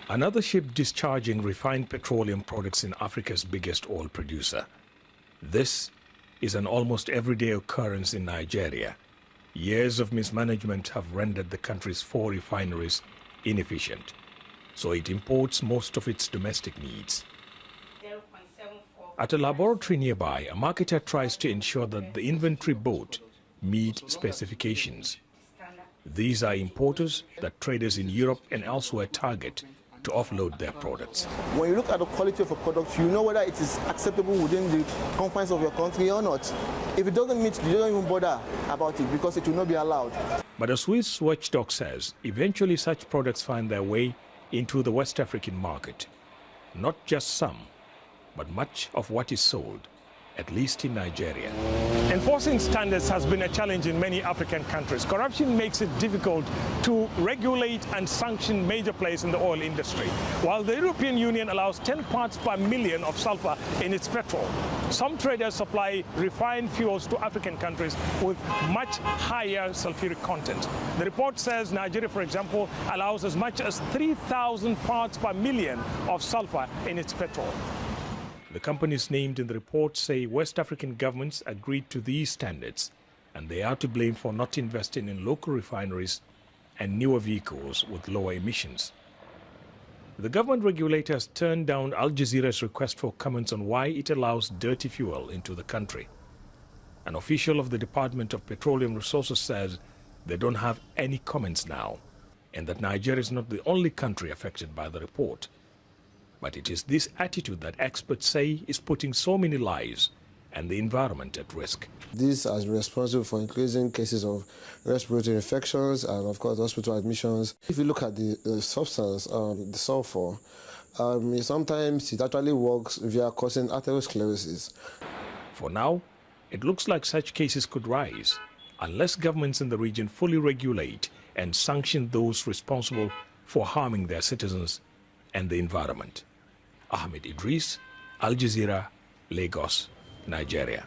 Another ship discharging refined petroleum products in Africa's biggest oil producer. This is an almost everyday occurrence in Nigeria. Years of mismanagement have rendered the country's 4 refineries inefficient, so it imports most of its domestic needs. At a laboratory nearby, a marketer tries to ensure that the inventory boat meet specifications. These are importers that traders in Europe and elsewhere target to offload their products. When you look at the quality of a product, you know whether it is acceptable within the confines of your country or not. If it doesn't meet, you don't even bother about it because it will not be allowed. But a Swiss watchdog says eventually such products find their way into the West African market. Not just some, but much of what is sold, at least in Nigeria. Enforcing standards has been a challenge in many African countries. Corruption makes it difficult to regulate and sanction major players in the oil industry. While the European Union allows 10 parts per million of sulfur in its petrol, some traders supply refined fuels to African countries with much higher sulfuric content. The report says Nigeria, for example, allows as much as 3,000 parts per million of sulfur in its petrol. The companies named in the report say West African governments agreed to these standards, and they are to blame for not investing in local refineries and newer vehicles with lower emissions. The government regulator has turned down Al Jazeera's request for comments on why it allows dirty fuel into the country. An official of the Department of Petroleum Resources says they don't have any comments now, and that Nigeria is not the only country affected by the report. But it is this attitude that experts say is putting so many lives and the environment at risk. This has been responsible for increasing cases of respiratory infections and, of course, hospital admissions. If you look at the substance, the sulfur, sometimes it actually works via causing atherosclerosis. For now, it looks like such cases could rise unless governments in the region fully regulate and sanction those responsible for harming their citizens and the environment. Ahmed Idris, Al Jazeera, Lagos, Nigeria.